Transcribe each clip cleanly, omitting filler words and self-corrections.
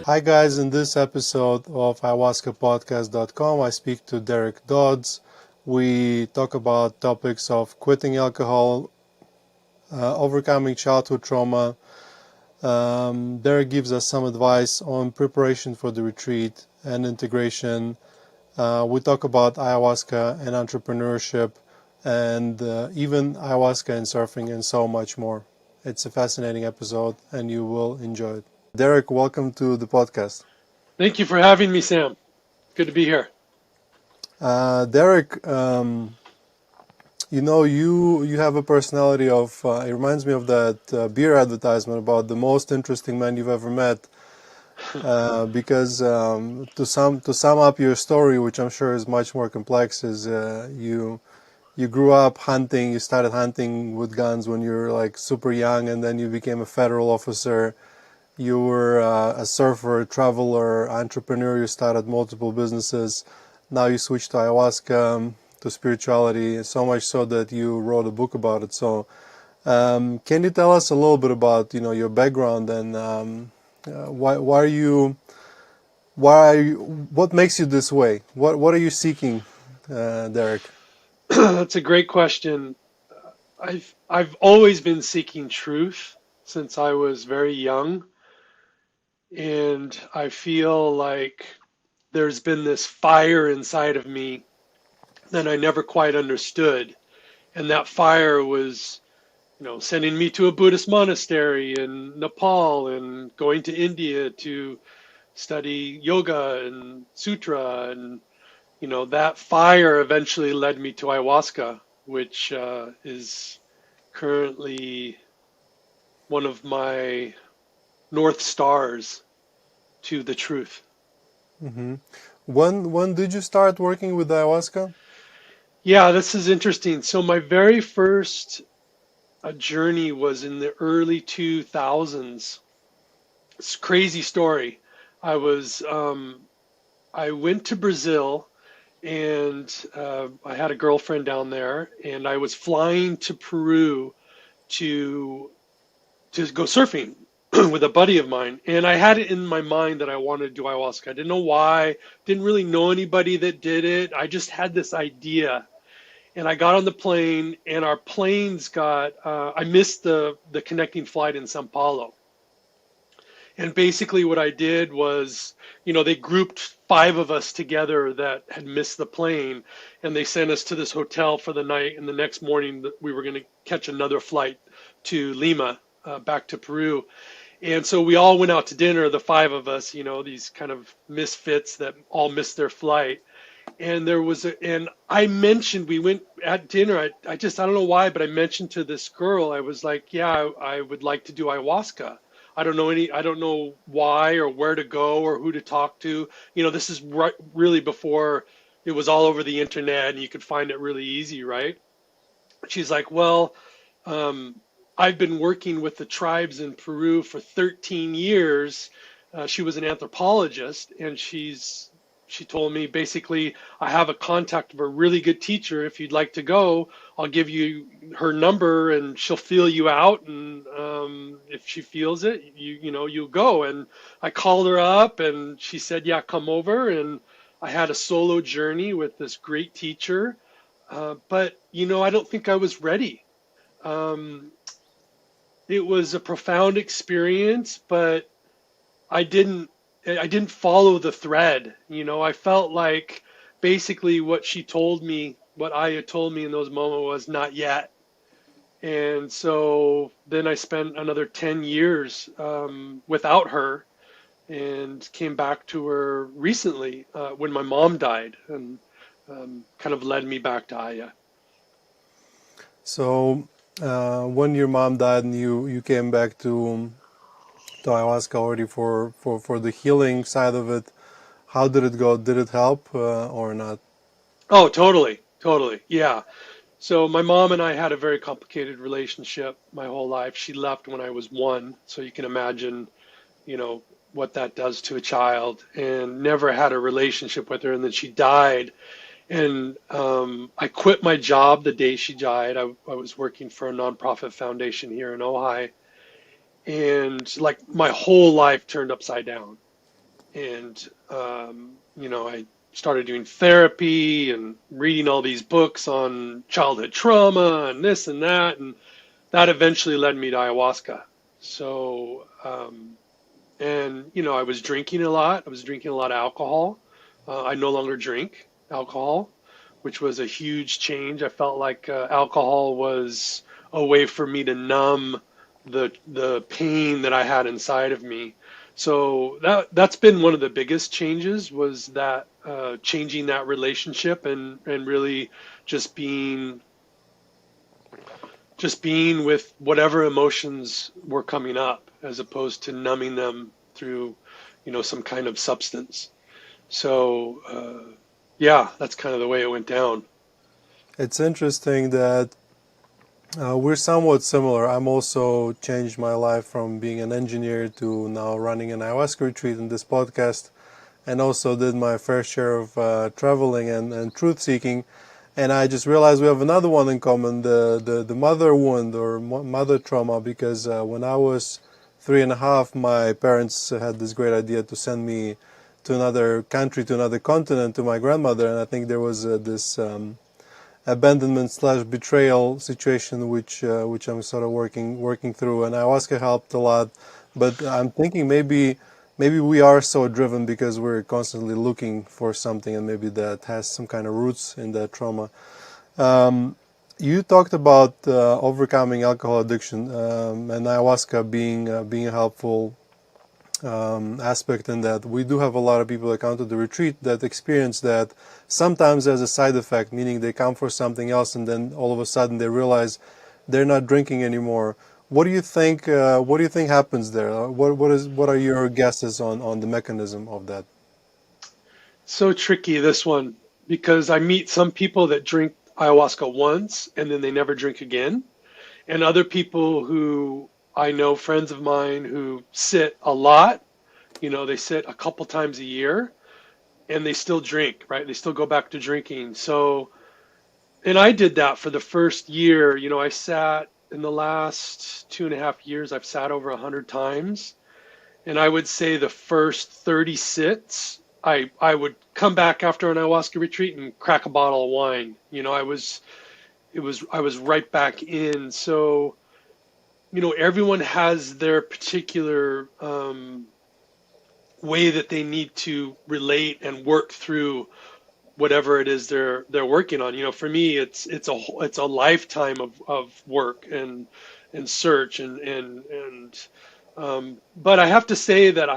Hi guys, in this episode of ayahuasca-podcast.com, I speak to Derek Dodds. We talk about topics of quitting alcohol, overcoming childhood trauma. Derek gives us some advice on preparation for the retreat and integration. We talk about ayahuasca and entrepreneurship and even ayahuasca and surfing and so much more. It's a fascinating episode and you will enjoy it. Derek, welcome to the podcast. Thank you for having me, Sam. Good to be here. Derek, you have a personality of, it reminds me of that beer advertisement about the most interesting man you've ever met. Because to sum up your story, which I'm sure is much more complex, is you grew up hunting. You started hunting with guns when you were like super young, and then you became a federal officer. You were a surfer, a traveler, entrepreneur. You started multiple businesses. Now you switched to ayahuasca, to spirituality, so much so that you wrote a book about it. So can you tell us a little bit about your background and what makes you this way? What are you seeking, Derek? That's a great question. I've always been seeking truth since I was very young. And I feel like there's been this fire inside of me that I never quite understood. And that fire was, sending me to a Buddhist monastery in Nepal and going to India to study yoga and sutra. And, that fire eventually led me to ayahuasca, which is currently one of my North Stars to the truth. Mm-hmm. When did you start working with ayahuasca? Yeah, this is interesting. So my very first journey was in the early 2000s. It's a crazy story. I went to Brazil and I had a girlfriend down there, and I was flying to Peru to go surfing with a buddy of mine, and I had it in my mind that I wanted to do ayahuasca. I didn't know why, didn't really know anybody that did it. I just had this idea, and I got on the plane, and our planes I missed the connecting flight in Sao Paulo. And basically what I did was, they grouped 5 of us together that had missed the plane, and they sent us to this hotel for the night, and the next morning we were going to catch another flight to Lima, back to Peru. And so we all went out to dinner, the 5 of us, these kind of misfits that all missed their flight. And I mentioned, we went at dinner, I don't know why, but I mentioned to this girl, I was like, yeah, I would like to do ayahuasca. I don't know why or where to go or who to talk to. This is really before it was all over the internet and you could find it really easy, right? She's like, well, I've been working with the tribes in Peru for 13 years. She was an anthropologist, and she told me, basically, I have a contact of a really good teacher. If you'd like to go, I'll give you her number and she'll feel you out. And if she feels it, you'll go. And I called her up and she said, yeah, come over. And I had a solo journey with this great teacher. But, I don't think I was ready. It was a profound experience, but I didn't follow the thread. I felt like basically what Aya told me in those moments was not yet. And so then I spent another 10 years without her, and came back to her recently when my mom died, and kind of led me back to Aya. So when your mom died and you came back to ayahuasca already for the healing side of it, how did it go? Did it help or not? Oh, totally. Yeah. So my mom and I had a very complicated relationship my whole life. She left when I was 1, so you can imagine, what that does to a child, and never had a relationship with her. And then she died, and I quit my job the day she died. I was working for a nonprofit foundation here in Ojai, and like my whole life turned upside down. And I started doing therapy and reading all these books on childhood trauma and this and that, and that eventually led me to ayahuasca. So, and I was drinking a lot. I was drinking a lot of alcohol. I no longer drink alcohol, which was a huge change. I felt like alcohol was a way for me to numb the pain that I had inside of me. So that's been one of the biggest changes, was that changing that relationship, and really just being with whatever emotions were coming up, as opposed to numbing them through some kind of substance. So yeah, that's kind of the way it went down. It's interesting that we're somewhat similar. I'm also changed my life from being an engineer to now running an ayahuasca retreat in this podcast, and also did my fair share of traveling and truth seeking. And I just realized we have another one in common, the mother wound or mother trauma, because when I was 3.5, my parents had this great idea to send me to another country, to another continent, to my grandmother. And I think there was this abandonment slash betrayal situation, which I'm sort of working through, and ayahuasca helped a lot. But I'm thinking maybe we are so driven because we're constantly looking for something, and maybe that has some kind of roots in that trauma. Um, you talked about overcoming alcohol addiction, and ayahuasca being a helpful aspect in that. We do have a lot of people that come to the retreat that experience that sometimes as a side effect, meaning they come for something else and then all of a sudden they realize they're not drinking anymore. What do you think? What do you think happens there? What are your guesses on the mechanism of that? So tricky, this one, because I meet some people that drink ayahuasca once and then they never drink again, and other people who I know, friends of mine, who sit a lot. They sit a couple times a year and they still drink, right? They still go back to drinking. So, and I did that for the first year. I sat in the last 2.5 years, I've sat over 100 times. And I would say the first 30 sits, I would come back after an ayahuasca retreat and crack a bottle of wine. I was right back in. So, everyone has their particular way that they need to relate and work through whatever it is they're working on. For me, it's a lifetime of work and search and but I have to say that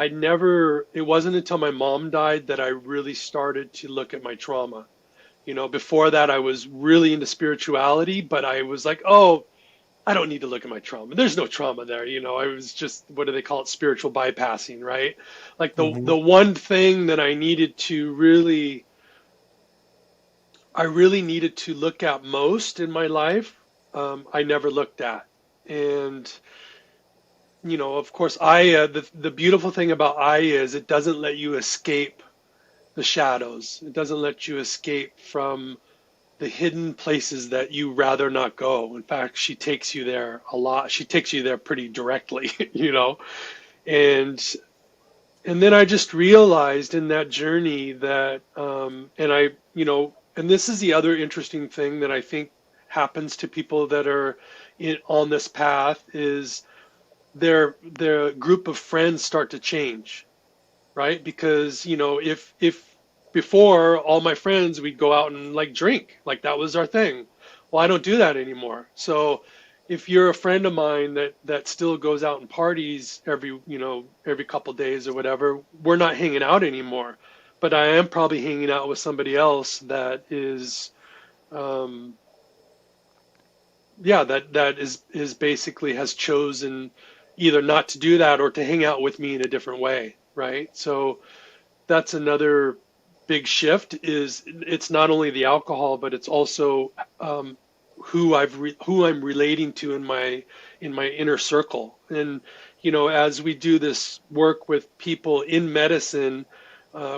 it wasn't until my mom died that I really started to look at my trauma. Before that I was really into spirituality, but I was like, oh, I don't need to look at my trauma. There's no trauma there. I was just, what do they call it? Spiritual bypassing, right? Like Hmm. the one thing that I really needed to look at most in my life, I never looked at. And, of course, the beautiful thing about Aya is it doesn't let you escape the shadows. It doesn't let you escape from the hidden places that you rather not go. In fact, she takes you there a lot. She takes you there pretty directly, And and then I just realized in that journey that, and this is the other interesting thing that I think happens to people that are on this path, is their group of friends start to change, right? Because, if before, all my friends, we'd go out and like drink, like that was our thing. Well, I don't do that anymore. So if you're a friend of mine that still goes out and parties every couple days or whatever, we're not hanging out anymore. But I am probably hanging out with somebody else that is, um, yeah, that is basically has chosen either not to do that or to hang out with me in a different way, right? So that's another big shift. Is it's not only the alcohol, but it's also who I'm relating to in my inner circle. And as we do this work with people in medicine,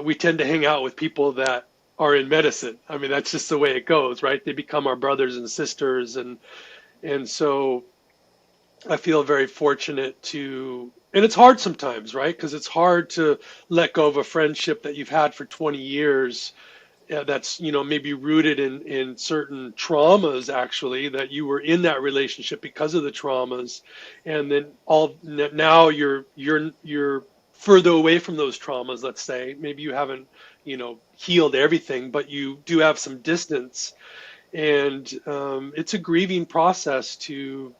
we tend to hang out with people that are in medicine. I mean, that's just the way it goes, right? They become our brothers and sisters, and so I feel very fortunate to, and it's hard sometimes, right? Because it's hard to let go of a friendship that you've had for 20 years, that's, maybe rooted in certain traumas, actually, that you were in that relationship because of the traumas. And then now you're further away from those traumas, let's say. Maybe you haven't, healed everything, but you do have some distance. And it's a grieving process to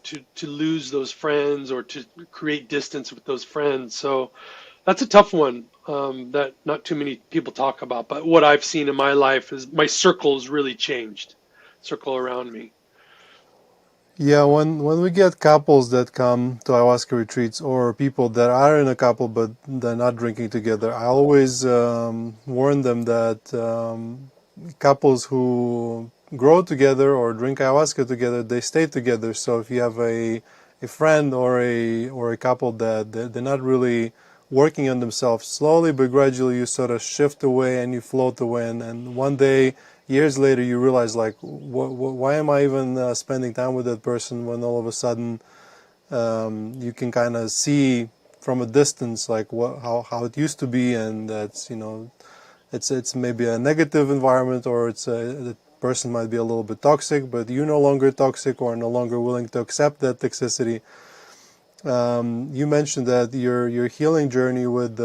to lose those friends or to create distance with those friends. So that's a tough one, that not too many people talk about. But what I've seen in my life is my circle's really changed, circle around me. Yeah, when we get couples that come to ayahuasca retreats or people that are in a couple but they're not drinking together, I always warn them that couples who grow together or drink ayahuasca together, they stay together. So if you have a friend or a couple that they're not really working on themselves, slowly but gradually you sort of shift away and you float away, and one day, years later, you realize like, why am I even spending time with that person when all of a sudden you can kind of see from a distance like how it used to be, and that's, it's maybe a negative environment, or the person might be a little bit toxic, but you're no longer toxic or no longer willing to accept that toxicity. You mentioned that your healing journey would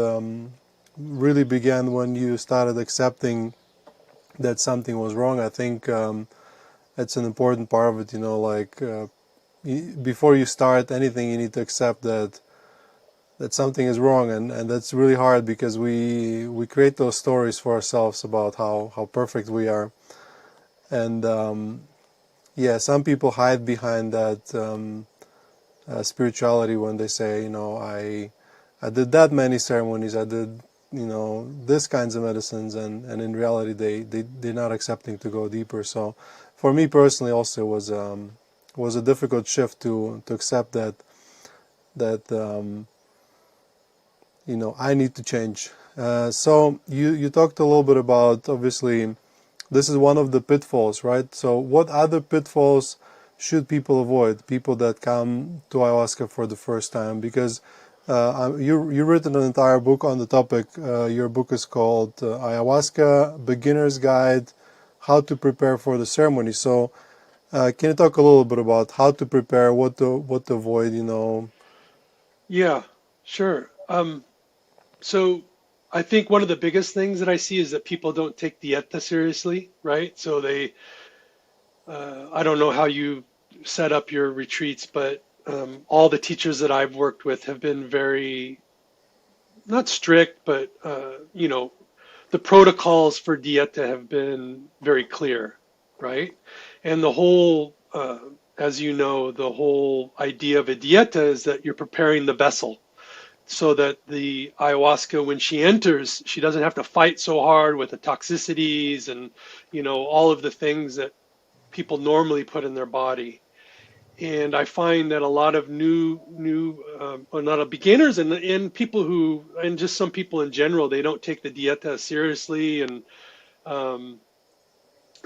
really began when you started accepting that something was wrong. I think that's an important part of it. Like before you start anything, you need to accept that something is wrong, and that's really hard because we create those stories for ourselves about how perfect we are, and yeah, some people hide behind that spirituality when they say, I did that many ceremonies, I did this kinds of medicines, and in reality they're not accepting to go deeper. So for me personally also was a difficult shift to accept that I need to change. So you talked a little bit about, obviously this is one of the pitfalls, right? So what other pitfalls should people avoid, people that come to ayahuasca for the first time? Because you've written an entire book on the topic. Your book is called Ayahuasca Beginner's Guide, How to Prepare for the Ceremony. So can you talk a little bit about how to prepare, what to avoid, Yeah, sure. So I think one of the biggest things that I see is that people don't take dieta seriously, right? So I don't know how you set up your retreats, but all the teachers that I've worked with have been very, not strict, but the protocols for dieta have been very clear, right? And the whole, as you know, the whole idea of a dieta is that you're preparing the vessel so that the ayahuasca, when she enters, she doesn't have to fight so hard with the toxicities and, all of the things that people normally put in their body. And I find that a lot of or not of beginners and people and just some people in general, they don't take the dieta seriously, um,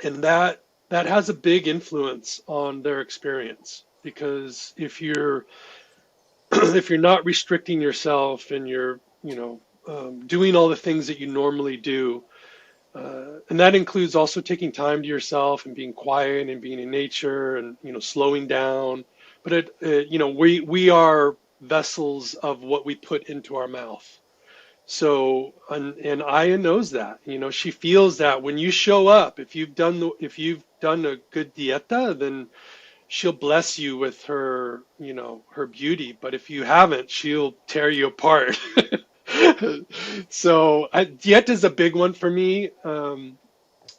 and that has a big influence on their experience. Because if you're if you're not restricting yourself and you're doing all the things that you normally do, and that includes also taking time to yourself and being quiet and being in nature and slowing down. But we are vessels of what we put into our mouth. So and Aya knows that. She feels that when you show up, if you've done a good dieta, then she'll bless you with her beauty. But if you haven't, she'll tear you apart. So dieta is a big one for me. And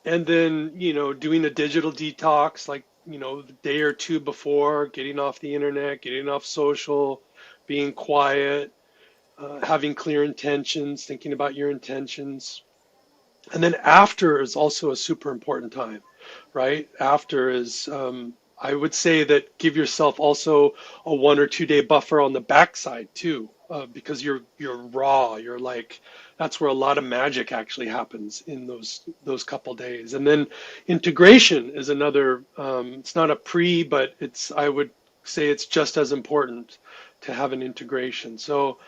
then, doing a digital detox, like, the day or two before, getting off the internet, getting off social, being quiet, having clear intentions, thinking about your intentions. And then after is also a super important time, right? After is, I would say that give yourself also a 1 or 2 day buffer on the backside too, because you're raw. You're like, that's where a lot of magic actually happens in those couple days. And then integration is another. It's not a pre, but I would say it's just as important to have an integration. So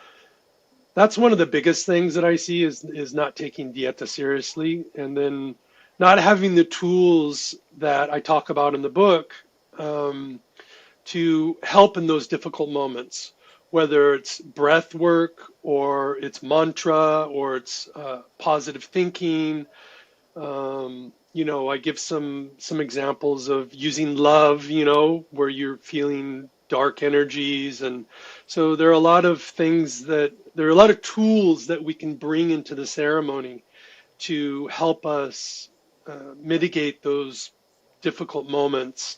that's one of the biggest things that I see is not taking dieta seriously, and then not having the tools that I talk about in the book um, to help in those difficult moments, whether it's breath work or it's mantra or it's positive thinking. I give some examples of using love, where you're feeling dark energies, and so there are a lot of things that there are a lot of tools that we can bring into the ceremony to help us mitigate those difficult moments.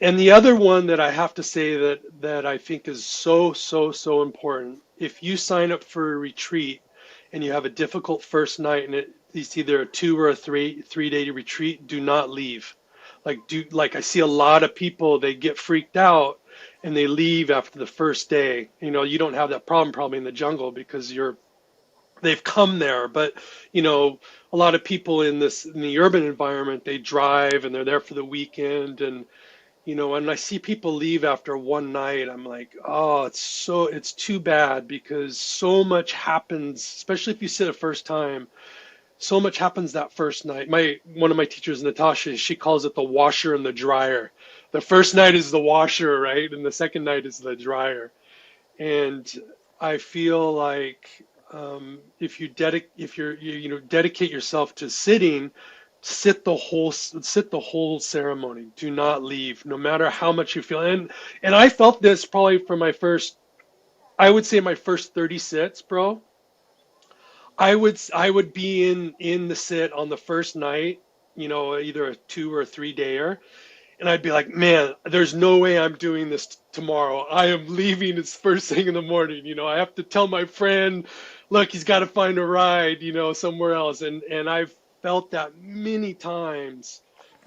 And the other one that I have to say that I think is so important, if you sign up for a retreat and you have a difficult first night and it's either a 2 or a 3 day retreat, do not leave. Like I see a lot of people, they get freaked out and they leave after the first day. You don't have that problem probably in the jungle because they've come there, but a lot of people in the urban environment, they drive and they're there for the weekend, and when I see people leave after one night, I'm like, oh, it's too bad, because so much happens, especially if you sit a first time. So much happens that first night. One of my teachers, Natasha, she calls it the washer and the dryer. The first night is the washer, right? And the second night is the dryer. And I feel like if you dedicate yourself to sitting, sit the whole ceremony. Do not leave, no matter how much you feel. And I felt this probably for I would say my first 30 sits, bro. I would be in the sit on the first night, either a 2 or 3 dayer, and I'd be like, man, there's no way I'm doing this tomorrow. I am leaving. It's first thing in the morning. I have to tell my friend, look, he's got to find a ride, somewhere else. And I've felt that many times.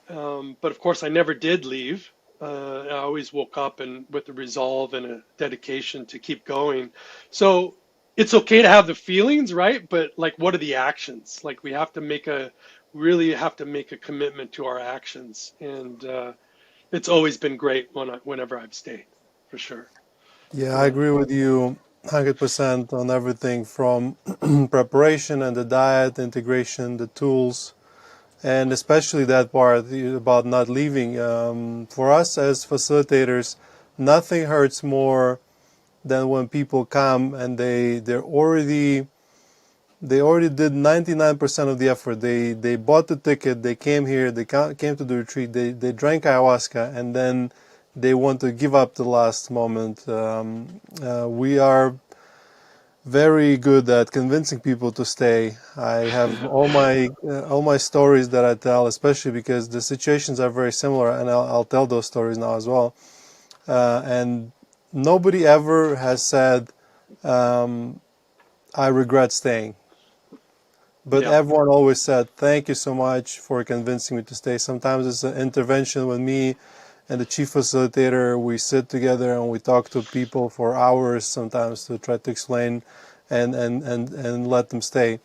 But of course, I never did leave. I always woke up and with a resolve and a dedication to keep going. So it's okay to have the feelings, right? But like, what are the actions? Like, we have to really have to make a commitment to our actions. And it's always been great whenever I've stayed, for sure. Yeah, I Yeah. agree with you 100% on everything from preparation and the diet, integration, the tools, and especially that part about not leaving. For us as facilitators, nothing hurts more than when people come and they already did 99% of the effort. They bought the ticket, they came here, they came to the retreat, they drank ayahuasca, and then they want to give up the last moment. We are very good at convincing people to stay. I have all my stories that I tell, especially because the situations are very similar, and I'll tell those stories now as well. And nobody ever has said, "I regret staying." But Yeah. everyone always said, "Thank you so much for convincing me to stay." Sometimes it's an intervention with me and the chief facilitator. We sit together and we talk to people for hours sometimes to try to explain and let them stay.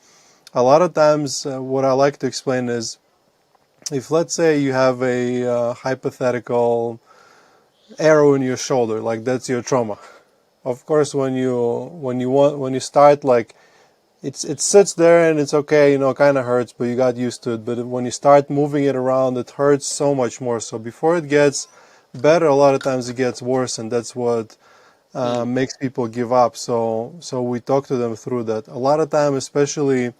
A lot of times, what I like to explain is, if let's say you have a hypothetical arrow in your shoulder, like that's your trauma. Of course, when you start, like, it sits there and it's okay, kind of hurts, but you got used to it. But when you start moving it around, it hurts so much more. So before it gets better, a lot of times it gets worse, and that's what Mm. makes people give up. So we talk to them through that. A lot of time, especially,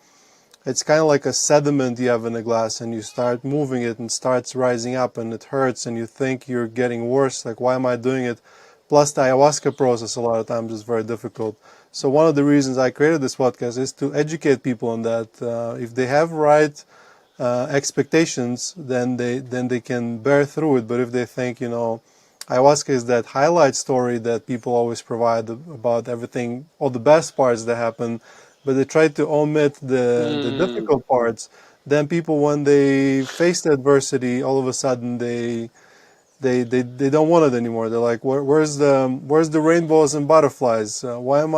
it's kind of like a sediment you have in a glass, and you start moving it and starts rising up, and it hurts, and you think you're getting worse. Like, why am I doing it? Plus, the ayahuasca process a lot of times is very difficult. So one of the reasons I created this podcast is to educate people on that. If they have right expectations, then they can bear through it. But if they think, ayahuasca is that highlight story that people always provide about everything, all the best parts that happen, but they try to omit the Mm. difficult parts, then people, when they face the adversity, all of a sudden they don't want it anymore. They're like, where's the rainbows and butterflies? Why am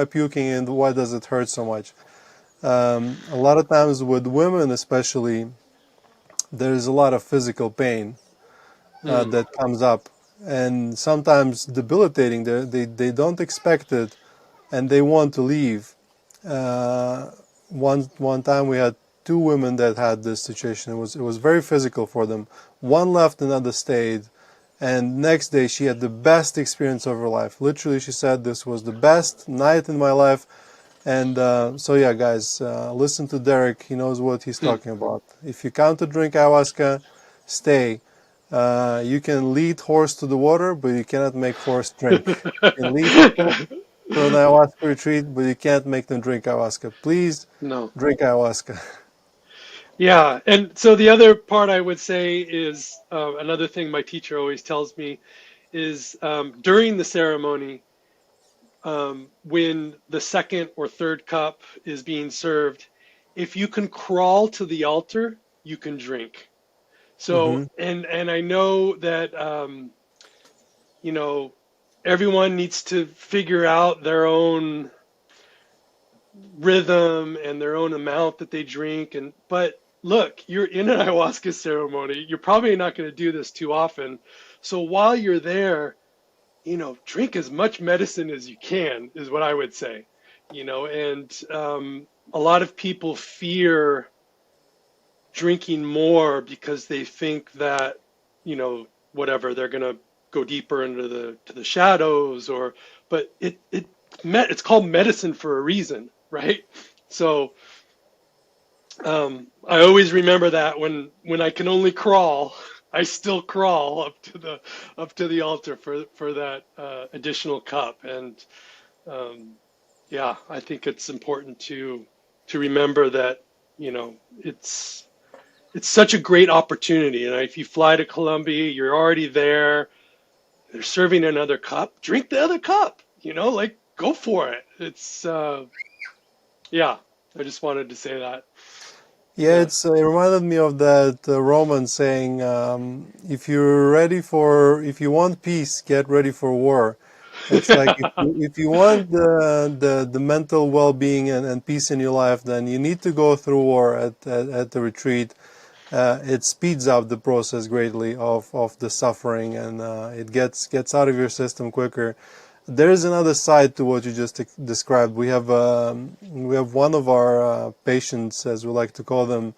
I puking, and why does it hurt so much? A lot of times with women, especially, there is a lot of physical pain Mm. that comes up. and sometimes debilitating. They don't expect it, and they want to leave. Uh, one time we had two women that had this situation. It was very physical for them. One left, another stayed, and next day she had the best experience of her life. Literally, she said, "This was the best night in my life." And so yeah, guys, listen to Derek. He knows what he's Hmm. talking about. If you come to drink ayahuasca, stay. You can lead horse to the water, but you cannot make horse drink. You can lead people to an ayahuasca retreat, but you can't make them drink ayahuasca. Please No. drink ayahuasca. Yeah, and so the other part I would say is another thing my teacher always tells me is during the ceremony, when the second or third cup is being served, if you can crawl to the altar, you can drink. So, Hmm. and I know that you know everyone needs to figure out their own rhythm and their own amount that they drink, and but look, you're in an ayahuasca ceremony, you're probably not going to do this too often, so while you're there, drink as much medicine as you can is what I would say. And a lot of people fear drinking more because they think that whatever, they're going to go deeper into the shadows, or but it's called medicine for a reason, right? So I always remember that when I can only crawl, I still crawl up to the altar for that additional cup. And um, yeah, I think it's important to remember that it's such a great opportunity. And if you fly to Colombia, you're already there. They're serving another cup. Drink the other cup. Like go for it. It's yeah. I just wanted to say that. Yeah, Yeah. it reminded me of that Roman saying, if you want peace, get ready for war. It's like if you want the mental well-being and peace in your life, then you need to go through war at the retreat. It speeds up the process greatly of the suffering, and it gets out of your system quicker. There is another side to what you just described. We have one of our patients, as we like to call them,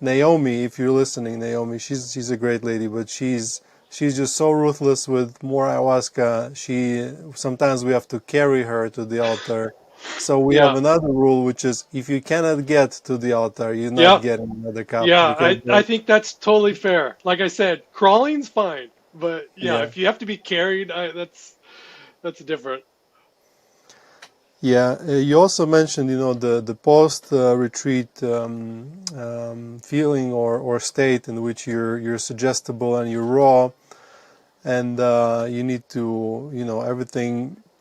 Naomi. If you're listening, Naomi, she's a great lady, but she's just so ruthless with more ayahuasca. She sometimes we have to carry her to the altar. So we have Yeah. another rule, which is if you cannot get to the altar, you're not Yeah. getting another cup Yeah. because I think that's totally fair. Like I said, crawling's fine, but yeah, yeah. if you have to be carried, that's different. Yeah, you also mentioned, the post retreat feeling or state in which you're suggestible and you're raw, and you need to,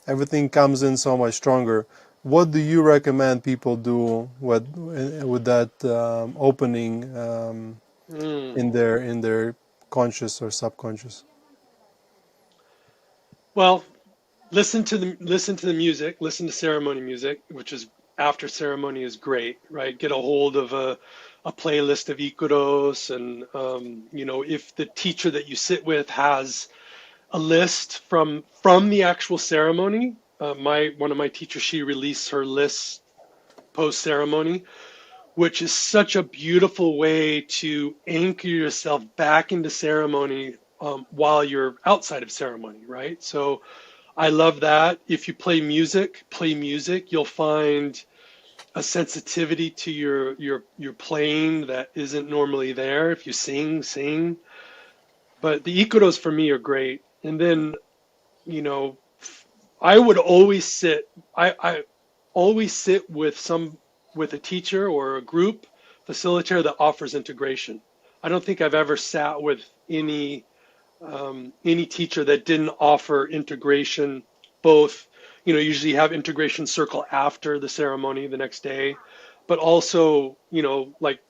everything comes in so much stronger. What do you recommend people do with that opening Mm. in their conscious or subconscious? Well, listen to the music, listen to ceremony music, which is after ceremony is great, right? Get a hold of a playlist of icaros, and if the teacher that you sit with has a list from the actual ceremony. My One of my teachers, she released her list post ceremony, which is such a beautiful way to anchor yourself back into ceremony while you're outside of ceremony, right? So I love that. If you play music, you'll find a sensitivity to your playing that isn't normally there. If you sing. But the icaros for me are great. And then, you know, I would always sit. I always sit with a teacher or a group facilitator that offers integration. I don't think I've ever sat with any teacher that didn't offer integration. Both, usually have integration circle after the ceremony the next day, but also, like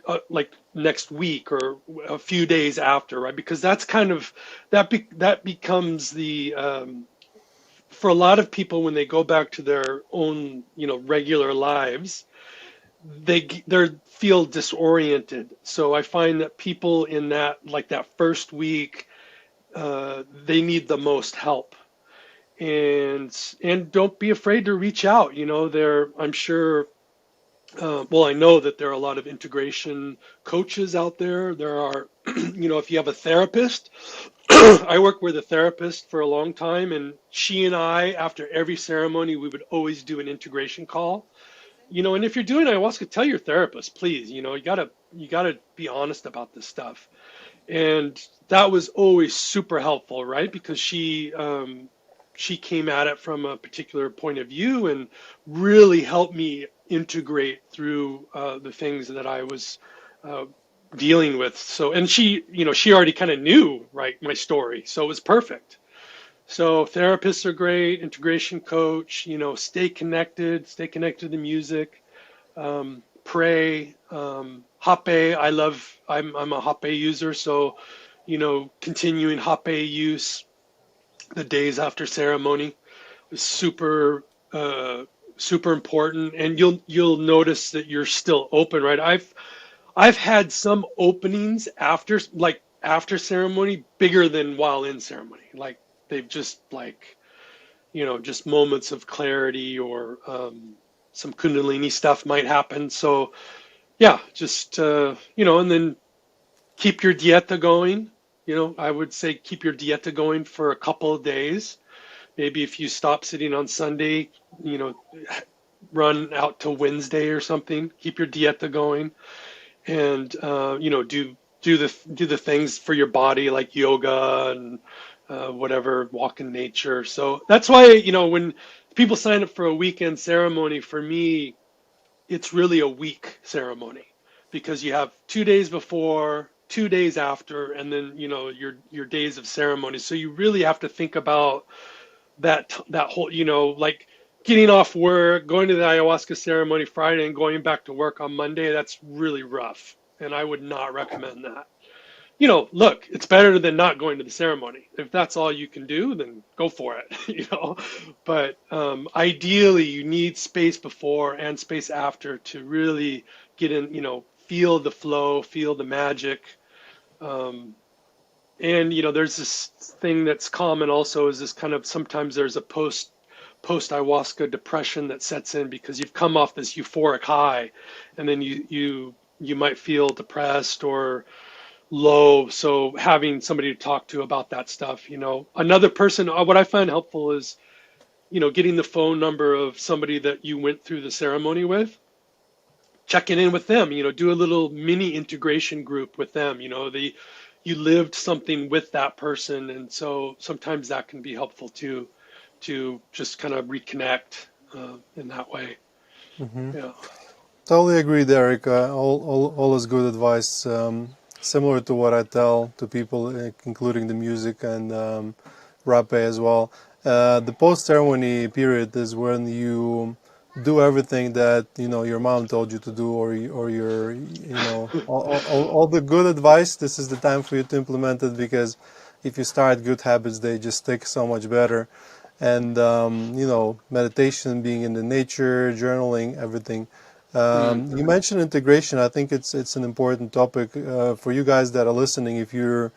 next week or a few days after, right? Because that's kind of that becomes the for a lot of people when they go back to their own, regular lives, they feel disoriented. So I find that people in that, like that first week, they need the most help. And don't be afraid to reach out. I'm sure. Well, I know that there are a lot of integration coaches out there. There are, if you have a therapist, I worked with a therapist for a long time, and she and I, after every ceremony, we would always do an integration call. And if you're doing ayahuasca, tell your therapist, please. You gotta be honest about this stuff. And that was always super helpful, right? Because she came at it from a particular point of view and really helped me integrate through the things that I was uh, dealing with. So, and she already kind of knew, right, my story, so it was perfect. So therapists are great, integration coach, stay connected to the music, pray, hape. I'm a hape user, so continuing hape use the days after ceremony is super important, and you'll notice that you're still open, right? I've had some openings after ceremony bigger than while in ceremony. Like they've just just moments of clarity, or some kundalini stuff might happen. So yeah, just and then keep your dieta going. I would say keep your dieta going for a couple of days. Maybe if you stop sitting on Sunday, you know, run out to Wednesday or something. Keep your dieta going, and do the things for your body like yoga and whatever, walk in nature. So that's why when people sign up for a weekend ceremony, for me, it's really a week ceremony, because you have 2 days before, 2 days after, and then your days of ceremony. So you really have to think about that whole, like getting off work, going to the ayahuasca ceremony Friday and going back to work on Monday. That's really rough, and I would not recommend that. Look, it's better than not going to the ceremony. If that's all you can do, then go for it, But ideally, you need space before and space after to really get in, feel the flow, feel the magic. Um, and there's this thing that's common also, is this kind of, sometimes there's a post ayahuasca depression that sets in, because you've come off this euphoric high, and then you might feel depressed or low. So having somebody to talk to about that stuff, another person, what I find helpful is, getting the phone number of somebody that you went through the ceremony with, checking in with them, do a little mini integration group with them, you lived something with that person. And so sometimes that can be helpful too, to just kind of reconnect in that way. Hmm. Yeah. Totally agree, Derek. All is good advice. Similar to what I tell to people, including the music and rape as well. The post ceremony period is when you do everything that your mom told you to do, or your all the good advice. This is the time for you to implement it, because if you start good habits, they just stick so much better. And meditation, being in the nature, journaling, everything. Mm. You mentioned integration. I think it's an important topic for you guys that are listening. If you're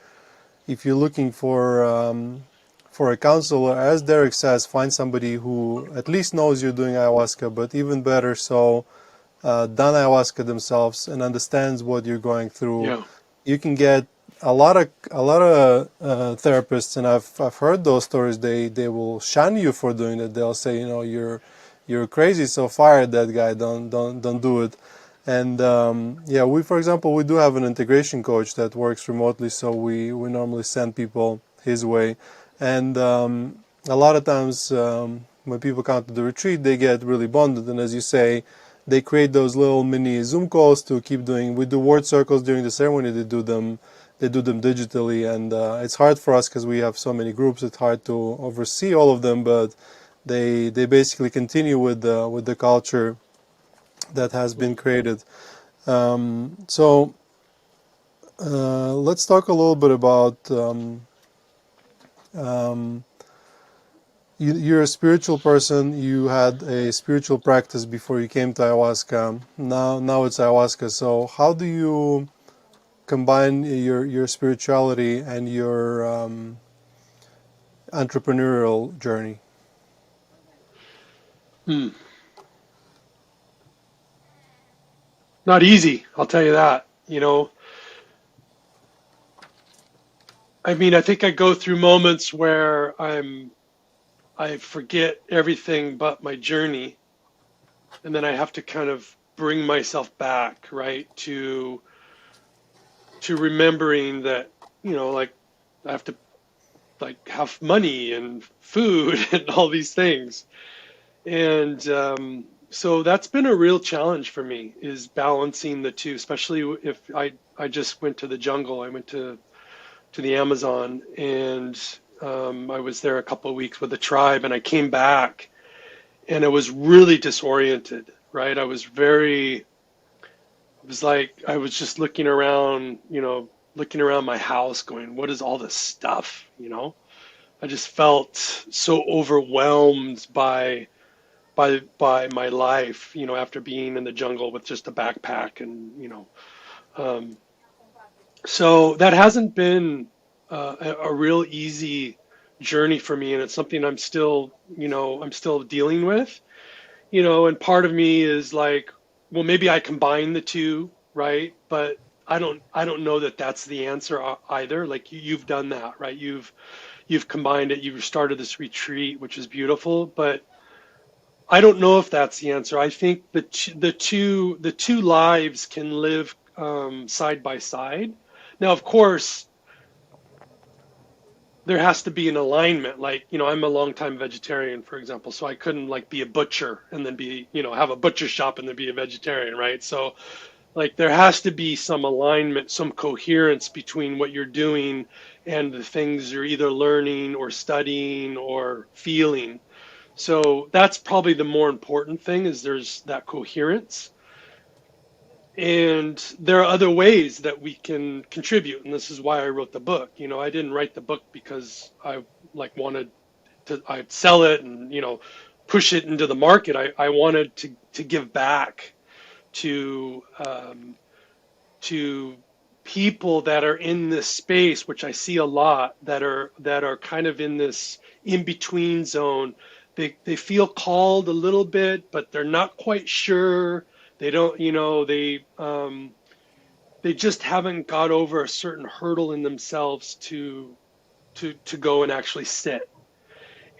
looking for a counselor, as Derek says, find somebody who at least knows you're doing ayahuasca, but even better so, done ayahuasca themselves and understands what you're going through. Yeah. You can get a lot of therapists, and I've heard those stories. They will shun you for doing it. They'll say, you're crazy, so fire that guy. Don't do it. And yeah, for example, we do have an integration coach that works remotely, so we normally send people his way. And a lot of times, when people come to the retreat, they get really bonded. And as you say, they create those little mini Zoom calls to keep doing. We do word circles during the ceremony. They do them digitally, and it's hard for us because we have so many groups. It's hard to oversee all of them, but they basically continue with the culture that has been created. So let's talk a little bit about um, you're a spiritual person. You had a spiritual practice before you came to ayahuasca. Now it's ayahuasca. So how do you combine your spirituality and your entrepreneurial journey? Hmm. Not easy, I'll tell you that. I mean, I think I go through moments where I forget everything but my journey, and then I have to kind of bring myself back, right, to remembering that, like I have to like have money and food and all these things. And so that's been a real challenge for me is balancing the two, especially if I just went to the jungle. I went to the Amazon, and I was there a couple of weeks with a tribe, and I came back and I was really disoriented, right? It was like I was just looking around my house going, what is all this stuff, I just felt so overwhelmed by my life, after being in the jungle with just a backpack and, um, so that hasn't been a real easy journey for me, and it's something I'm still dealing with, and part of me is like, well, maybe I combine the two, right? But I don't know that that's the answer either. Like you've done that, right? You've combined it. You've started this retreat, which is beautiful, but I don't know if that's the answer. I think the two lives can live side by side. Now, of course, there has to be an alignment. Like, I'm a longtime vegetarian, for example, so I couldn't like be a butcher and then have a butcher shop and then be a vegetarian, right? So, like, there has to be some alignment, some coherence between what you're doing and the things you're either learning or studying or feeling. So that's probably the more important thing is there's that coherence. And there are other ways that we can contribute, and this is why I wrote the book. I didn't write the book because I like wanted I'd sell it and push it into the market. I wanted to give back to to people that are in this space, which I see a lot, that are kind of in this in between zone. They feel called a little bit, but they're not quite sure. They don't, they just haven't got over a certain hurdle in themselves to go and actually sit.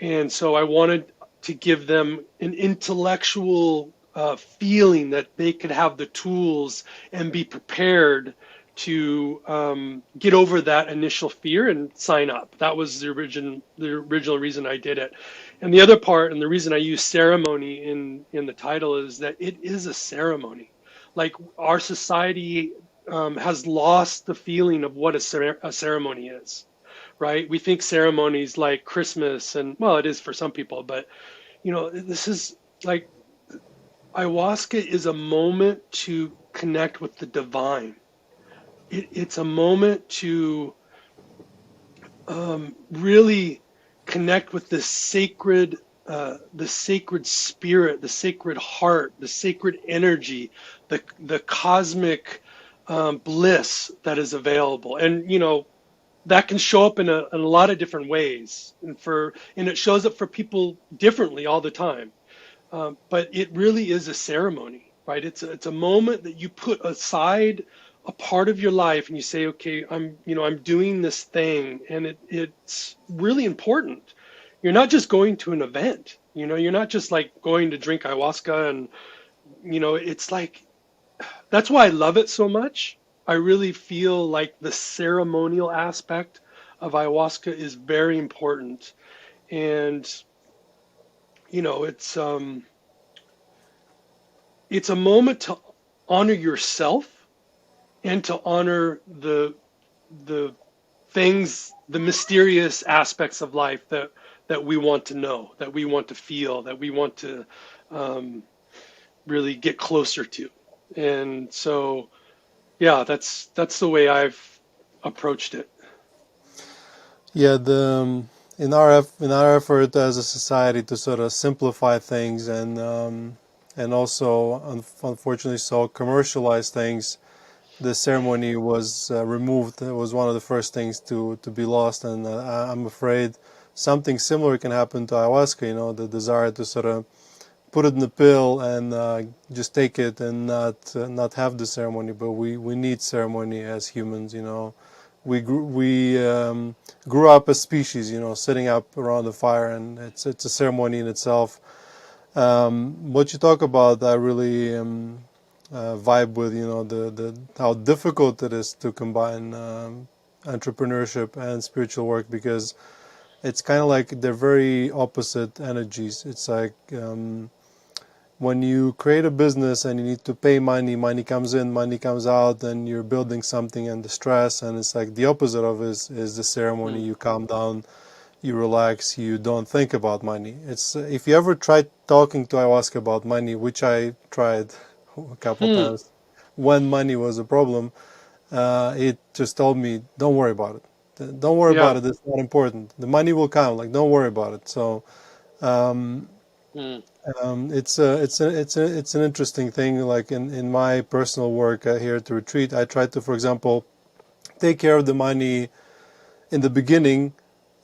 And so I wanted to give them an intellectual feeling that they could have the tools and be prepared to get over that initial fear and sign up. That was the original reason I did it. And the other part, and the reason I use ceremony in the title, is that it is a ceremony. Like our society has lost the feeling of what a ceremony is, right? We think ceremonies like Christmas, and well, it is for some people, but this is like ayahuasca is a moment to connect with the divine. It's a moment to really connect with the sacred spirit, the sacred heart, the sacred energy, the cosmic bliss that is available. And that can show up in a lot of different ways, and it shows up for people differently all the time. But it really is a ceremony, right? It's a moment that you put aside a part of your life and you say, okay, I'm doing this thing, and it's really important. You're not just going to an event, you're not just like going to drink ayahuasca, and it's like that's why I love it so much. I really feel like the ceremonial aspect of ayahuasca is very important. And it's a moment to honor yourself and to honor the things, the mysterious aspects of life that we want to know, that we want to feel, that we want to um, really get closer to. And so, yeah, that's the way I've approached it. Yeah, in our effort as a society to sort of simplify things and also unfortunately so commercialize things, the ceremony was removed. It was one of the first things to be lost, and I'm afraid something similar can happen to ayahuasca. The desire to sort of put it in the pill and just take it and not have the ceremony. But we need ceremony as humans. We grew up as species. Sitting up around the fire, and it's a ceremony in itself. What you talk about, I really vibe with. The how difficult it is to combine entrepreneurship and spiritual work, because it's kind of like they're very opposite energies. It's like when you create a business and you need to pay money, money comes in, money comes out, and you're building something, and the stress, and it's like the opposite of it is the ceremony. Mm. You calm down, you relax, you don't think about money. It's if you ever tried talking to ayahuasca about money, which I tried a couple Hmm. times, when money was a problem, it just told me, don't worry about it. Don't worry about Yeah. it. It's not important. The money will come. Like, don't worry about it. So um, Mm. it's an interesting thing. Like in my personal work here at the retreat, I try to, for example, take care of the money in the beginning,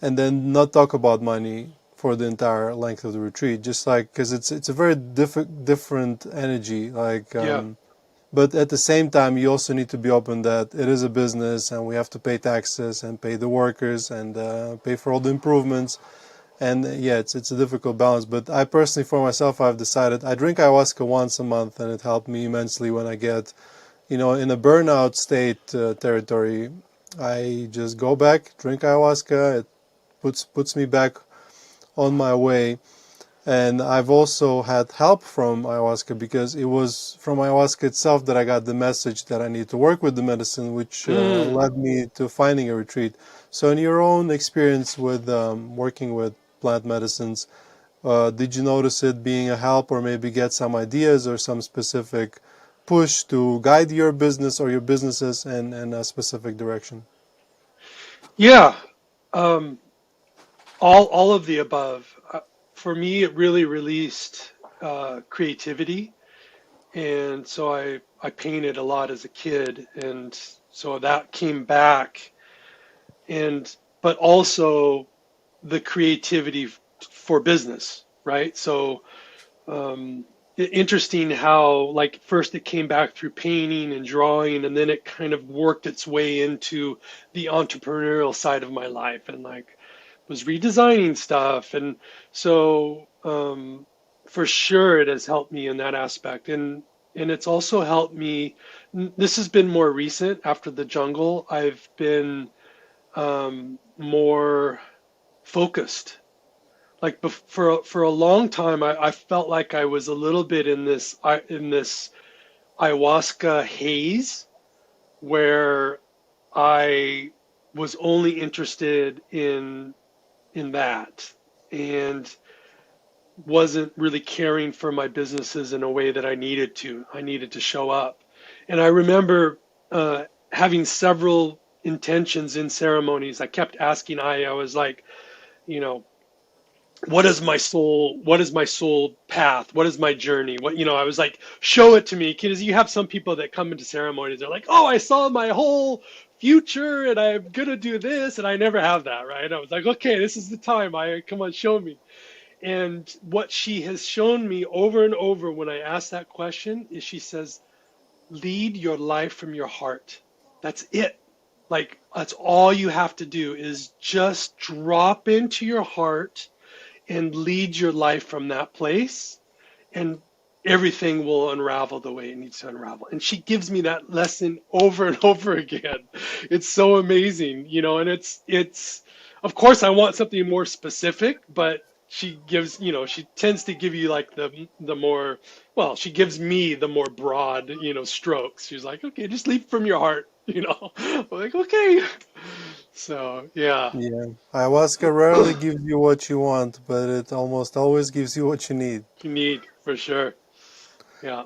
and then not talk about money for the entire length of the retreat. Just like, because it's a very different energy. Like. Yeah. But at the same time, you also need to be open that it is a business, and we have to pay taxes and pay the workers and pay for all the improvements. And yeah, it's a difficult balance. But I personally, for myself, I've decided I drink ayahuasca once a month, and it helped me immensely when I get, in a burnout state territory. I just go back, drink ayahuasca. It puts me back on my way. And I've also had help from ayahuasca, because it was from ayahuasca itself that I got the message that I need to work with the medicine, which Mm. led me to finding a retreat. So, in your own experience with working with plant medicines, did you notice it being a help, or maybe get some ideas or some specific push to guide your business or your businesses in a specific direction? Yeah. Um, all of the above. For me, it really released creativity, and so I painted a lot as a kid, and so that came back, and but also the creativity for business, right? So interesting how like first it came back through painting and drawing, and then it kind of worked its way into the entrepreneurial side of my life, and like was redesigning stuff, and so for sure it has helped me in that aspect, and it's also helped me. This has been more recent after the jungle. I've been more focused. Like for a long time, I felt like I was a little bit in this ayahuasca haze where I was only interested in that and wasn't really caring for my businesses in a way that I needed to. I needed to show up. And I remember having several intentions in ceremonies. I kept asking I was like, you know, what is my soul path? What is my journey? I was like, show it to me. Because you have some people that come into ceremonies, they're like, oh, I saw my whole future and I'm gonna do this, and I never have that, right? I was like, okay, this is the time. I come on, show me. And what she has shown me over and over when I ask that question is she says, lead your life from your heart. That's it. Like that's all you have to do is just drop into your heart and lead your life from that place, and everything will unravel the way it needs to unravel. And she gives me that lesson over and over again. It's so amazing, and it's of course I want something more specific, but she gives, she tends to give you like the more, well, she gives me the more broad, strokes. She's like, okay, just leave from your heart, I'm like, okay. So yeah, Yeah, ayahuasca rarely gives you what you want, but it almost always gives you what you need. you need for sure. Yeah.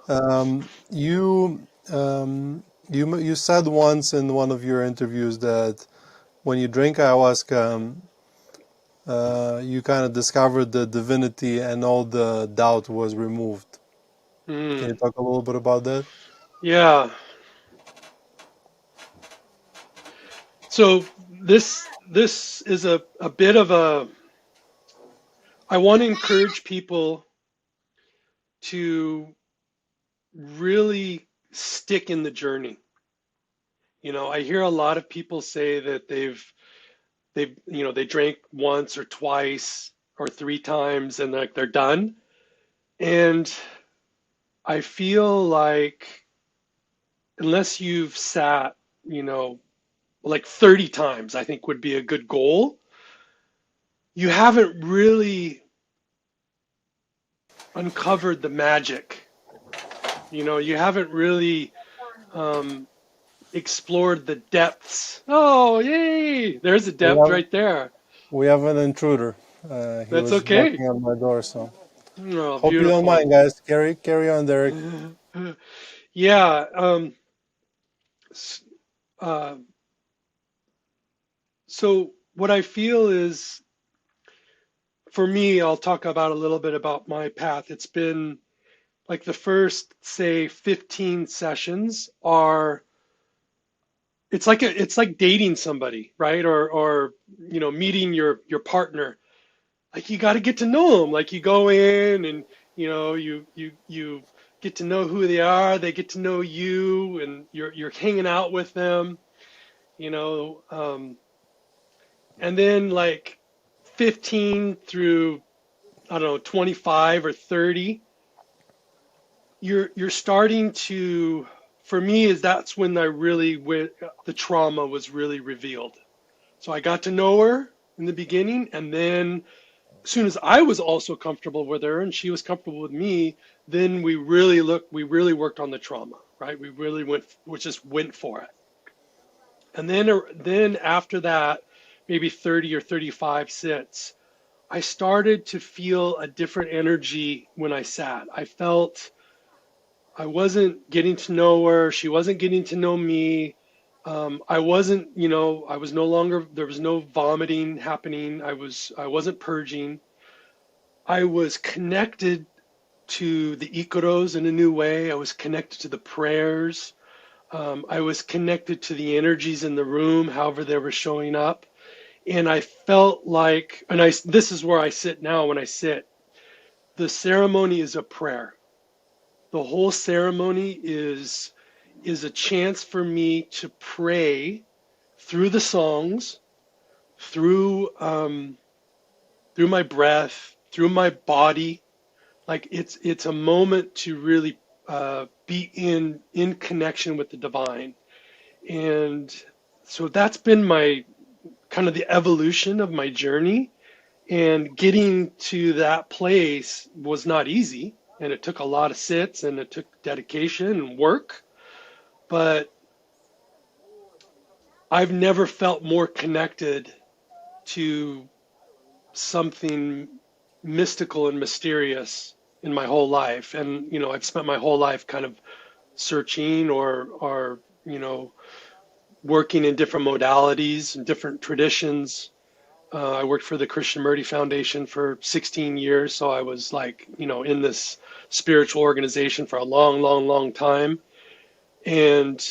You said once in one of your interviews that when you drink ayahuasca, you kind of discovered the divinity and all the doubt was removed. Can you Mm. talk a little bit about that? Yeah. So this is a bit of a I want to encourage people to really stick in the journey. I hear a lot of people say that they drank once or twice or three times and like they're done. And I feel like unless you've sat, like 30 times, I think would be a good goal. You haven't really uncovered the magic. You haven't really um, explored the depths. Oh, yay! There's a We depth have right there. we have an intruder. He That's was okay. knocking on my door, so Oh, hope you don't beautiful. mind, guys. Carry on, Derek. Yeah. S- uh, so what I feel is, for me, I'll talk about a little bit about my path. It's been like the first, say, 15 sessions are it's like dating somebody, right? Or meeting your partner. Like you got to get to know them. Like you go in and you get to know who they are, they get to know you, and you're hanging out with them, you know, um, and then like 15 through I don't know 25 or 30, you're starting to, for me, is that's when I really went, the trauma was really revealed. So I got to know her in the beginning, and then as soon as I was also comfortable with her and she was comfortable with me, then we really worked on the trauma, right? We just went for it. And then after that, maybe 30 or 35 sits, I started to feel a different energy when I sat. I felt I wasn't getting to know her. She wasn't getting to know me. I wasn't, I was no longer, there was no vomiting happening. I wasn't purging. I was connected to the icaros in a new way. I was connected to the prayers. I was connected to the energies in the room, however they were showing up. And I felt like, this is where I sit now when I sit. The ceremony is a prayer. The whole ceremony is a chance for me to pray through the songs, through through my breath, through my body. Like it's a moment to really be in connection with the divine. And so that's been my kind of the evolution of my journey. And getting to that place was not easy, and it took a lot of sits and it took dedication and work. But I've never felt more connected to something mystical and mysterious in my whole life. And, I've spent my whole life kind of searching or working in different modalities and different traditions. I worked for the Krishnamurti Foundation for 16 years, so I was like, in this spiritual organization for a long, long, long time. And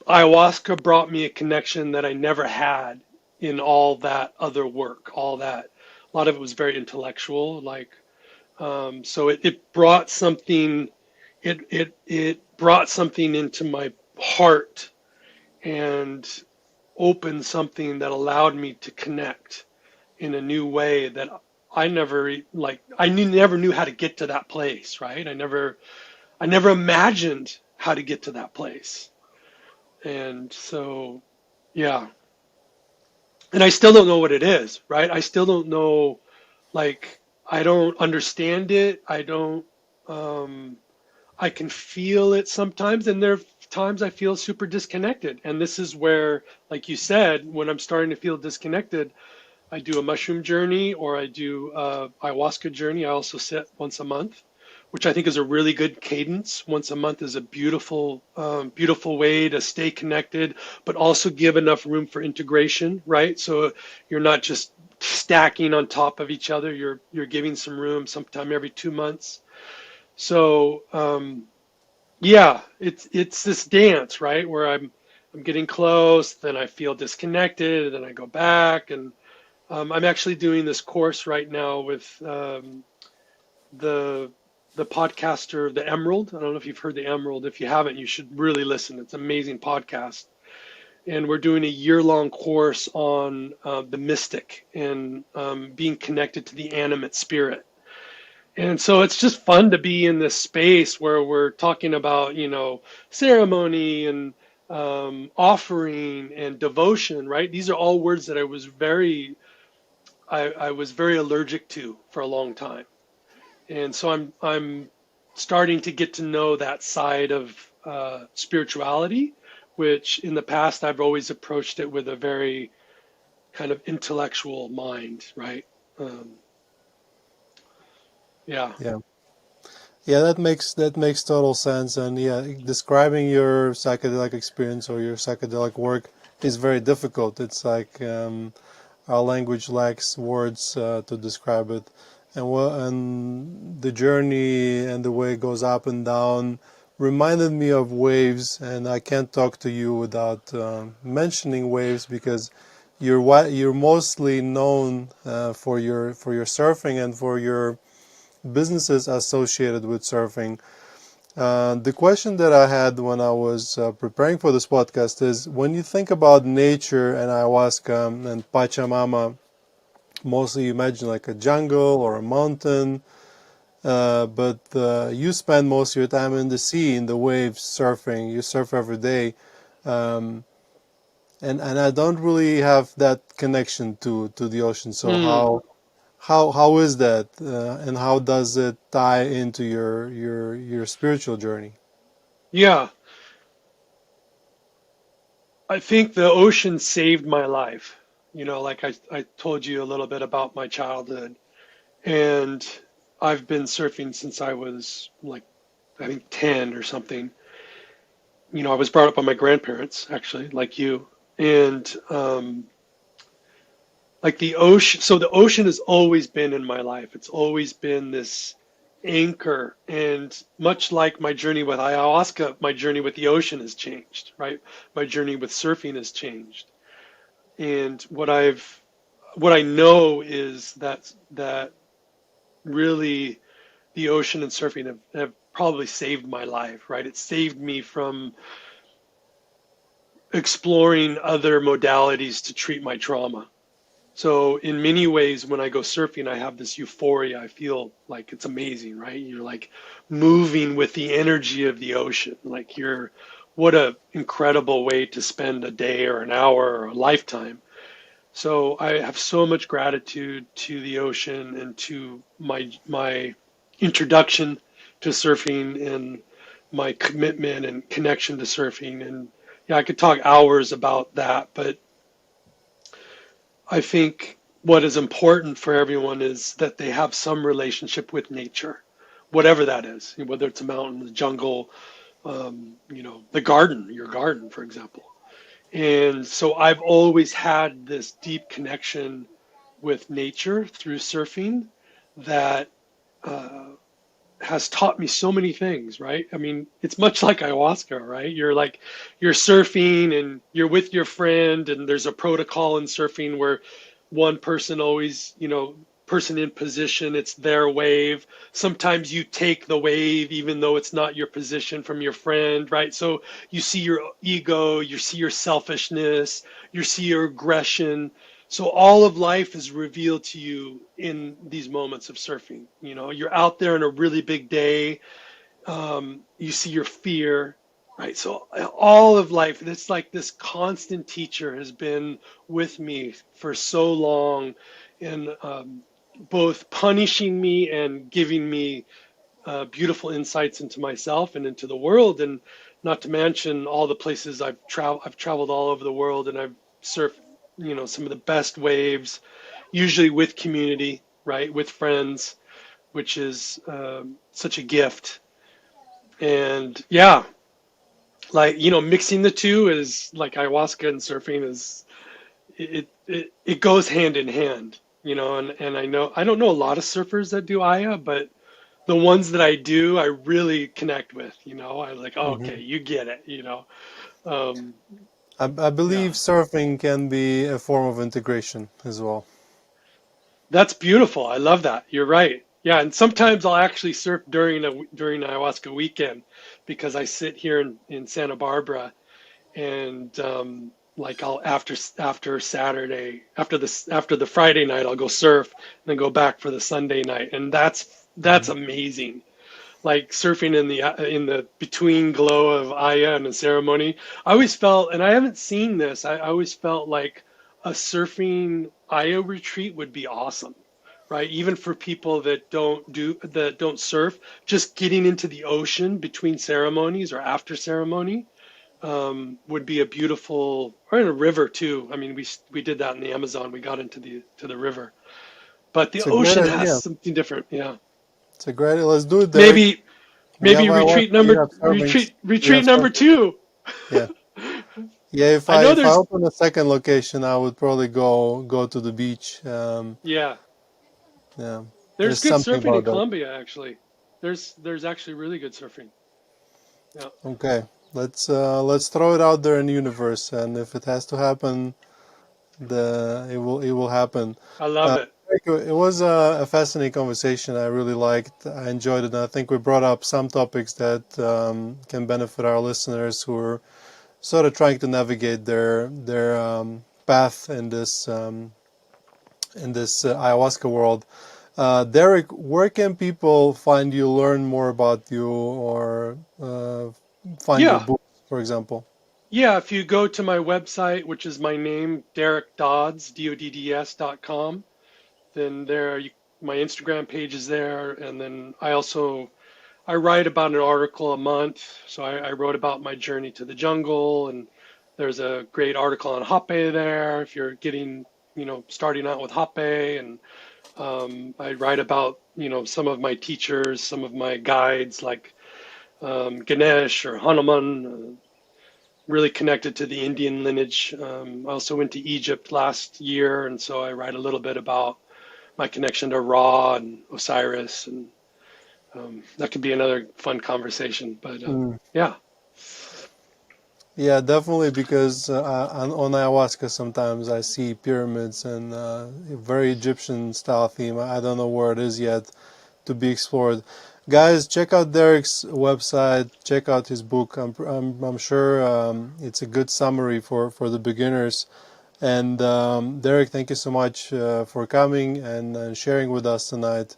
ayahuasca brought me a connection that I never had in all that other work, all that. A lot of it was very intellectual, like so it brought something. It brought something into my heart and opened something that allowed me to connect in a new way that I never never knew how to get to that place, right? I never imagined how to get to that place. And so, yeah. And I still don't know what it is, right? I still don't know, like, I don't understand it. Um, I can feel it sometimes, and there are times I feel super disconnected. And this is where, like you said, when I'm starting to feel disconnected, I do a mushroom journey or I do a ayahuasca journey. I also sit once a month, which I think is a really good cadence. Once a month is a beautiful, beautiful way to stay connected, but also give enough room for integration, right? So you're not just stacking on top of each other. You're giving some room sometime every 2 months. So yeah, it's this dance, right? Where I'm getting close, then I feel disconnected, then I go back, and I'm actually doing this course right now with the the podcaster, the Emerald. I don't know if you've heard the Emerald. If you haven't, you should really listen. It's an amazing podcast. And we're doing a year-long course on the mystic and being connected to the animate spirit. And so it's just fun to be in this space where we're talking about, ceremony and offering and devotion, right? These are all words that I was very allergic to for a long time. And so I'm starting to get to know that side of spirituality, which in the past I've always approached it with a very kind of intellectual mind, right? Um, yeah. Yeah. Yeah, that makes total sense. And yeah, describing your psychedelic experience or your psychedelic work is very difficult. It's like our language lacks words to describe it, and the journey and the way it goes up and down reminded me of waves. And I can't talk to you without mentioning waves, because you're mostly known for your surfing and for your businesses associated with surfing. The question that I had when I was preparing for this podcast is, when you think about nature and ayahuasca and Pachamama, mostly you imagine like a jungle or a mountain, but you spend most of your time in the sea, in the waves, surfing. You surf every day. Um, and I don't really have that connection to the ocean. So Hmm. how is that, and how does it tie into your spiritual journey? Yeah. I think the ocean saved my life. Like I told you a little bit about my childhood. And I've been surfing since I was like, I think 10 or something. I was brought up by my grandparents, actually, like you. And like the ocean, so the ocean has always been in my life. It's always been this anchor. And much like my journey with ayahuasca, my journey with the ocean has changed, right? My journey with surfing has changed. And what I know is that really the ocean and surfing have probably saved my life, right? It saved me from exploring other modalities to treat my trauma. So in many ways, when I go surfing, I have this euphoria. I feel like it's amazing, right? You're like moving with the energy of the ocean. Like what a incredible way to spend a day or an hour or a lifetime. So I have so much gratitude to the ocean and to my introduction to surfing and my commitment and connection to surfing. And yeah, I could talk hours about that, but I think what is important for everyone is that they have some relationship with nature, whatever that is, whether it's a mountain, the jungle, the garden, your garden, for example. And so I've always had this deep connection with nature through surfing that uh, has taught me so many things, right? I mean, it's much like ayahuasca, right? You're surfing and you're with your friend, and there's a protocol in surfing where one person always, person in position, it's their wave. Sometimes you take the wave even though it's not your position from your friend, right? So you see your ego, you see your selfishness, you see your aggression. So all of life is revealed to you in these moments of surfing. You're out there on a really big day. You see your fear, right? So all of life, it's like this constant teacher has been with me for so long, and both punishing me and giving me beautiful insights into myself and into the world, and not to mention all the places I've traveled all over the world, and I've surfed, some of the best waves, usually with community, right, with friends, which is such a gift. And yeah, like mixing the two is like ayahuasca and surfing is it goes hand in hand, and I don't know a lot of surfers that do aya, but the ones that I do, I really connect with. I like, oh, okay, Hmm. you get it. Um, I yeah. believe surfing can be a form of integration as well. That's beautiful. I love that. You're right. Yeah, and sometimes I'll actually surf during an ayahuasca weekend because I sit here in Santa Barbara and like I'll after Saturday after the Friday night I'll go surf and then go back for the Sunday night, and that's amazing. Like surfing in the between glow of Aya and the ceremony. I always felt, and I haven't seen this, I always felt like a surfing Aya retreat would be awesome, right? Even for people that don't surf, just getting into the ocean between ceremonies or after ceremony would be a beautiful, or in a river too. I mean, we did that in the Amazon. We got into the river, but the It's a great ocean has idea. something different. Yeah, It's a great. Let's do it, Derek. maybe We have maybe ayahuasca. You have servings. You retreat have number servings. two. Yeah. Yeah, I know if I there's open a second location, I would probably go to the beach. yeah Yeah, there's there's good something surfing in about that. Colombia actually. There's actually really good surfing. Yeah, Okay, let's throw it out there in the universe, and if it has to happen, it will happen. I love Uh, it. it was a fascinating conversation. I really liked. I enjoyed it, and I think we brought up some topics that can benefit our listeners who are sort of trying to navigate their path in this ayahuasca world. Derek, where can people find you, learn more about you, or find your Yeah, books, for example? yeah. If you go to my website, which is my name, Derek Dodds, DODDS.com, then my Instagram page is there, and then I write about an article a month. So I wrote about my journey to the jungle, and there's a great article on hape there if you're starting out with hape, and I write about some of my teachers, some of my guides like Ganesh or Hanuman, really connected to the Indian lineage. I also went to Egypt last year, and so I write a little bit about my connection to Ra and Osiris, and that could be another fun conversation. But Mm. yeah, Yeah, definitely, because on ayahuasca sometimes I see pyramids and a very Egyptian style theme. I don't know where it is yet to be explored. Guys, check out Derek's website. Check out his book. I'm sure it's a good summary for the beginners. And Derek, thank you so much for coming and sharing with us tonight.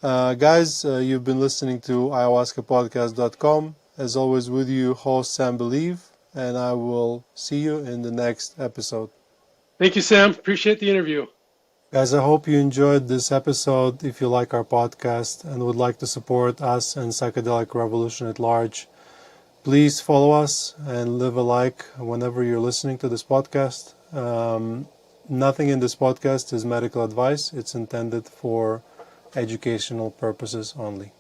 Guys, you've been listening to ayahuascapodcast.com. As always, with you, host Sam Believ, and I will see you in the next episode. thank you, Sam. Appreciate the interview. Guys, I hope you enjoyed this episode. If you like our podcast and would like to support us and psychedelic revolution at large, please follow us and leave a like whenever you're listening to this podcast. Nothing in this podcast is medical advice. It's intended for educational purposes only.